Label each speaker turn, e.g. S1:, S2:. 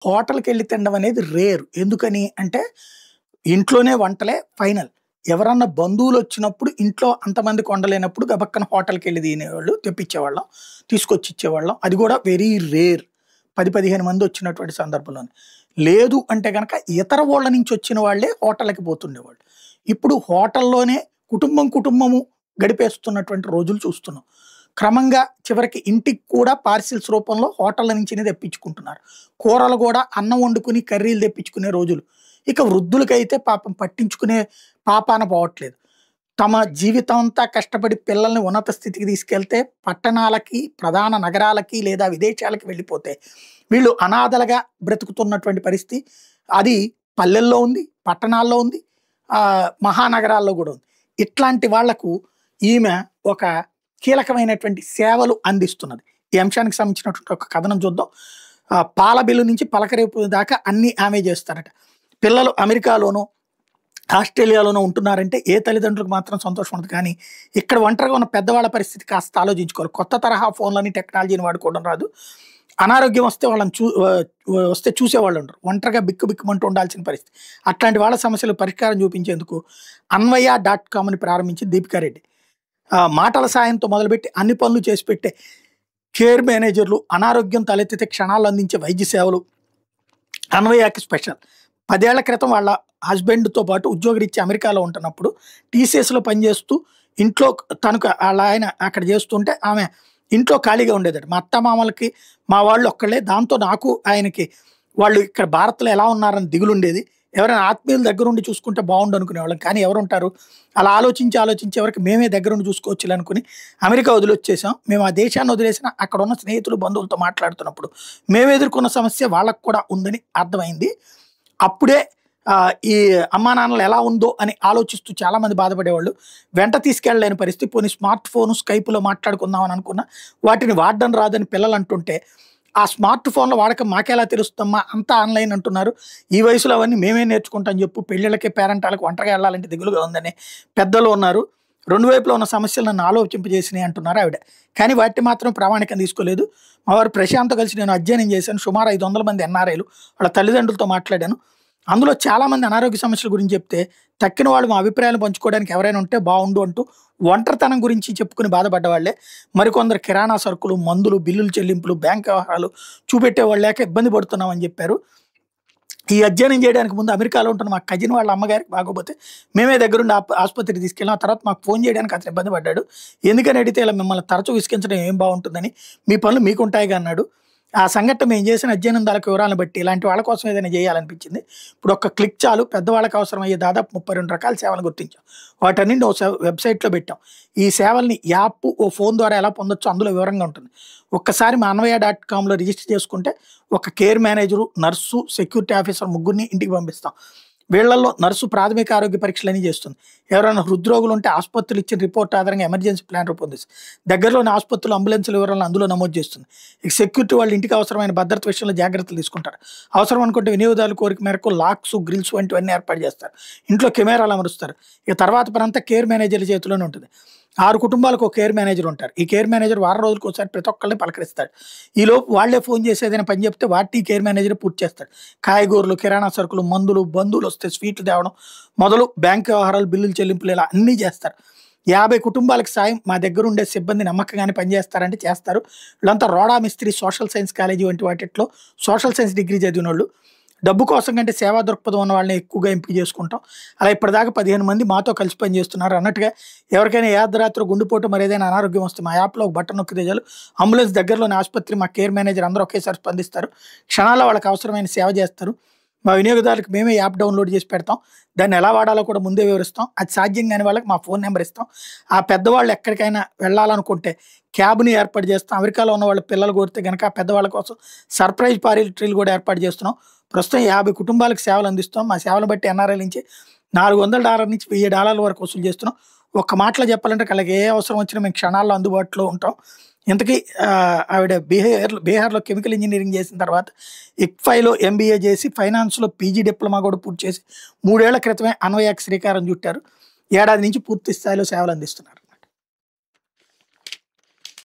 S1: హోటల్‌కెళ్ళి తినడం అనేది రేర్. ఎందుకని అంటే, ఇంట్లోనే వంటలే ఫైనల్. ఎవరన్నా బంధువులొచ్చినప్పుడు ఇంట్లో అంతమందికి వండలేనప్పుడు గబక్కన హోటల్‌కెళ్ళి తినేవాళ్ళు, తెప్పించేవాళ్ళం. తీసుకొచ్చి ఇచ్చేవాళ్ళం. అది కూడా వెరీ రేర్. 10, 15 మందొచ్చినటువంటి సందర్భంలోనే. లేదు అంటే గనక ఇతర ఊళ్ళ నుంచి వచ్చిన వాళ్ళే హోటల్‌కి పోతుండేవాళ్ళు. ఇప్పుడు హోటల్‌లోనే కుటుంబము గడిపేస్తున్నటువంటి రోజులు చూస్తున్నాం. క్రమంగా చివరికి ఇంటికి కూడా పార్సిల్స్ రూపంలో హోటళ్ళ నుంచినే తెప్పించుకుంటున్నారు. కూరలు గూడా అన్నం వండుకొని కర్రీలు తెప్పించుకునే రోజులు. ఇక వృద్ధులకైతే పాపం పట్టించుకునే పాపాన పోవట్లేదు. తమ జీవితమంతా కష్టపడి పిల్లల్ని ఉన్నత స్థితికి తీసుకెళ్తే పట్టణాలకి, ప్రధాన నగరాలకి లేదా విదేశాలకి వెళ్ళిపోతే వీళ్ళు అనాథలుగా బ్రతుకుతున్నటువంటి పరిస్థితి. అది పల్లెల్లో ఉంది, పట్టణాల్లో ఉంది, మహానగరాల్లో గూడా ఉంది. ఇట్లాంటి వాళ్లకు ఈమె ఒక కీలకమైనటువంటి సేవలు అందిస్తున్నది. ఈ అంశానికి సంబంధించినటువంటి ఒక కథనం చూద్దాం. పాల బిల్లు నుంచి పలకరింపు దాకా అన్నీ ఆమె చేస్తారట. పిల్లలు అమెరికాలోనో, ఆస్ట్రేలియాలోనో ఉంటున్నారంటే ఏ తల్లిదండ్రులకు మాత్రం సంతోషం ఉండదు. కానీ ఇక్కడ ఒంటరిగా ఉన్న పెద్దవాళ్ళ పరిస్థితి కాస్త ఆలోచించుకోవాలి. కొత్త తరహా ఫోన్లని, టెక్నాలజీని వాడుకోవడం రాదు. అనారోగ్యం వస్తే వాళ్ళని వస్తే చూసేవాళ్ళు ఉండరు. ఒంటరిగా బిక్కుబిక్కుమంటూ ఉండాల్సిన పరిస్థితి. అట్లాంటి వాళ్ళ సమస్యలు పరిష్కారం చూపించేందుకు అన్వయ.com అని ప్రారంభించింది దీపికారెడ్డి. మాటల సాయంతో మొదలుపెట్టి అన్ని పనులు చేసి పెట్టే కేర్ మేనేజర్లు, అనారోగ్యం తలెత్తితే క్షణాల్లో అందించే వైద్య సేవలు అన్వయకి స్పెషల్. 10 ఏళ్ల క్రితం వాళ్ళ హస్బెండ్‌తో పాటు ఉద్యోగరీత్యా అమెరికాలో ఉంటున్నప్పుడు టీసీఎస్‌లో పనిచేస్తూ ఇంట్లో తనకు వాళ్ళ ఆయన అక్కడ చేస్తుంటే ఆమె ఇంట్లో ఖాళీగా ఉండేదట. మా అత్తమామలకి మా వాళ్ళు ఒక్కళ్ళే. దాంతో నాకు ఆయనకి వాళ్ళు ఇక్కడ భారత్‌లో ఎలా ఉన్నారని దిగులుండేది. ఎవరైనా ఆత్మీయుల దగ్గరుండి చూసుకుంటే బాగుండు అనుకునేవాళ్ళం. కానీ ఎవరుంటారు? అలా ఆలోచించి ఎవరికి మేమే దగ్గరుండి చూసుకోవచ్చులే అనుకుని అమెరికా వదిలొచ్చేసాం. మేము ఆ దేశాన్ని వదిలేసినా అక్కడ ఉన్న స్నేహితులు, బంధువులతో మాట్లాడుతున్నప్పుడు మేము ఎదుర్కొన్న సమస్య వాళ్ళకు కూడా ఉందని అర్థమైంది. అప్పుడే ఈ అమ్మా నాన్నలు ఎలా ఉందో అని ఆలోచిస్తూ చాలామంది బాధపడేవాళ్ళు. వెంట తీసుకెళ్ళలేని పరిస్థితి. పోనీ స్మార్ట్ ఫోను, స్కైప్‌లో మాట్లాడుకుందామని అనుకున్నా వాటిని వాడడం రాదని పిల్లలు అంటుంటే, ఆ స్మార్ట్ ఫోన్ల వాడకం మాకెలా తెలుస్తుందమ్మా, అంతా ఆన్‌లైన్ అంటున్నారు. ఈ వయసులో అవన్నీ మేమే నేర్చుకుంటాం చెప్పు. పెళ్ళిళ్ళకి, పేరెంటాలకు ఒంటరిగా వెళ్ళాలంటే దిగులుగా ఉందని పెద్దలు ఉన్నారు. రెండు వైపులా ఉన్న సమస్యలు నన్ను ఆలోచింపజేసినాయి అంటున్నారు ఆవిడ. కానీ వాటిని మాత్రం ప్రామాణికంగా తీసుకోలేదు. మా వారు ప్రశాంత్‌తో కలిసి నేను అధ్యయనం చేశాను. సుమారు 500 మంది ఎన్ఆర్ఐలు, వాళ్ళ తల్లిదండ్రులతో మాట్లాడాను. అందులో చాలామంది అనారోగ్య సమస్యల గురించి చెప్తే, తక్కిన వాళ్ళు మా అభిప్రాయాలు పంచుకోవడానికి ఎవరైనా ఉంటే బాగుండు అంటూ ఒంటరితనం గురించి చెప్పుకుని బాధపడ్డవాళ్లే. మరికొందరు కిరాణా సరుకులు, మందులు, బిల్లులు చెల్లింపులు, బ్యాంక్ వ్యవహారాలు చూపెట్టేవాళ్ళు లేక ఇబ్బంది పడుతున్నామని చెప్పారు. ఈ అధ్యయనం చేయడానికి ముందు అమెరికాలో ఉంటున్న మా కజిన్ వాళ్ళ అమ్మగారికి బాగోపోతే మేమే దగ్గరుండి ఆసుపత్రికి తీసుకెళ్ళాం. ఆ తర్వాత మాకు ఫోన్ చేయడానికి అతను ఇబ్బంది పడ్డాడు. ఎందుకని అడిగితే ఇలా మిమ్మల్ని తరచూ విసిగించడం ఏం బాగుంటుందని, మీ పనులు మీకుంటాయిగా అన్నాడు. ఆ సంఘటన మేము చేసిన అధ్యయనం దానికి వివరాలను బట్టి ఇలాంటి వాళ్ళ కోసం ఏదైనా చేయాలనిపించింది. ఇప్పుడు ఒక్క క్లిక్ చాలు పెద్దవాళ్ళకి అవసరమయ్యే దాదాపు 32 రకాల సేవలు గుర్తించాం. వాటన్నింటిని ఓ వెబ్సైట్లో పెట్టాం. ఈ సేవల్ని యాప్, ఓ ఫోన్ ద్వారా ఎలా పొందొచ్చో అందులో వివరంగా ఉంటుంది. ఒక్కసారి మా అన్వయ.comలో రిజిస్టర్ చేసుకుంటే ఒక care manager, nurse, security officer ముగ్గురిని ఇంటికి పంపిస్తాం. వీళ్లలో నర్సు ప్రాథమిక ఆరోగ్య పరీక్షలన్నీ చేస్తుంది. ఎవరైనా హృద్రోగులు ఉంటే ఆసుపత్రులు ఇచ్చిన రిపోర్ట్ ఆధారంగా ఎమర్జెన్సీ ప్లాన్ రూపొందిస్తుంది. దగ్గరలోని ఆసుపత్రులు, అంబులెన్సుల వివరాలను అందులో నమోదు చేస్తుంది. ఇక సెక్యూరిటీ వాళ్ళు ఇంటికి అవసరమైన భద్రత విషయంలో జాగ్రత్తలు తీసుకుంటారు. అవసరం అనుకుంటే వినియోగదారుల కోరిక మేరకు లాక్స్, గ్రిల్స్ వంటివన్నీ ఏర్పాటు చేస్తారు. ఇంట్లో కెమెరాలు అమరుస్తారు. ఇక తర్వాత పనంతా కేర్ మేనేజర్ల చేతిలోనే ఉంటుంది. 6 కుటుంబాలకు ఒక కేర్ మేనేజర్ ఉంటారు. ఈ కేర్ మేనేజర్ వారం రోజులకు ఒకసారి ప్రతి ఒక్కరిని పలకరిస్తాడు. ఈలోపు వాళ్లే ఫోన్ చేసి ఏదైనా పని చెప్తే వాటిని కేర్ మేనేజర్ పూర్తి చేస్తాడు. కాయగూరలు, కిరాణా సరుకులు, మందులు, బంధువులు వస్తే స్వీట్లు తేవడం మొదలు బ్యాంక్ వ్యవహారాలు, బిల్లులు చెల్లింపులు ఇలా అన్నీ చేస్తారు. 50 కుటుంబాలకు సాయం మా దగ్గర ఉండే సిబ్బంది నమ్మకంగానే పనిచేస్తారంటే చేస్తారు. వీళ్ళంతా రోడా మిస్త్రీ, సోషల్ సైన్స్ కాలేజీ వంటి వాటిలో సోషల్ సైన్స్ డిగ్రీ చదివిన వాళ్ళు. డబ్బు కోసం కంటే సేవా దృక్పథం ఉన్న వాళ్ళని ఎక్కువగా ఎంపిక చేసుకుంటాం. అలా ఇప్పటిదాకా 15 మంది మాతో కలిసి పనిచేస్తున్నారు. అన్నట్టుగా ఎవరికైనా ఏ అర్ధరాత్రి గుండెపోటు మరి ఏదైనా అనారోగ్యం వస్తే మా యాప్లో ఒక బటన్ నొక్కితే చాలు అంబులెన్స్ దగ్గరలోని ఆసుపత్రి, మా కేర్ మేనేజర్ అందరూ ఒకేసారి స్పందిస్తారు. క్షణాల్లో వాళ్ళకి అవసరమైన సేవ చేస్తారు. మా వినియోగదారులకు మేమే యాప్ డౌన్లోడ్ చేసి పెడతాం. దాన్ని ఎలా వాడాలో కూడా ముందే వివరిస్తాం. అది సాధ్యం కాని వాళ్ళకి మా ఫోన్ నెంబర్ ఇస్తాం. ఆ పెద్దవాళ్ళు ఎక్కడికైనా వెళ్ళాలనుకుంటే క్యాబ్ని ఏర్పాటు చేస్తాం. అమెరికాలో ఉన్న వాళ్ళ పిల్లలు కోరితే కనుక ఆ పెద్దవాళ్ళ కోసం సర్ప్రైజ్ పార్టీలు కూడా ఏర్పాటు చేస్తున్నాం. ప్రస్తుతం 50 కుటుంబాలకు సేవలు అందిస్తాం. మా సేవలు బట్టి ఎన్ఆర్ఐ నుంచి $400 నుంచి $1000 వరకు వసూలు చేస్తున్నాం. ఒక్క మాటలో చెప్పాలంటే వాళ్ళకి ఏ అవసరం వచ్చినా మేము క్షణాల్లో అందుబాటులో ఉంటాం. ఇంతకీ ఆవిడ బీహార్లో కెమికల్ ఇంజనీరింగ్ చేసిన తర్వాత ఇక్ఫైలో ఎంబీఏ చేసి ఫైనాన్స్లో పీజీ డిప్లొమా కూడా పూర్తి చేసి 3 ఏళ్ల క్రితమే అన్వయకి శ్రీకారం చుట్టారు. ఏడాది నుంచి పూర్తి స్థాయిలో సేవలు అందిస్తున్నారు.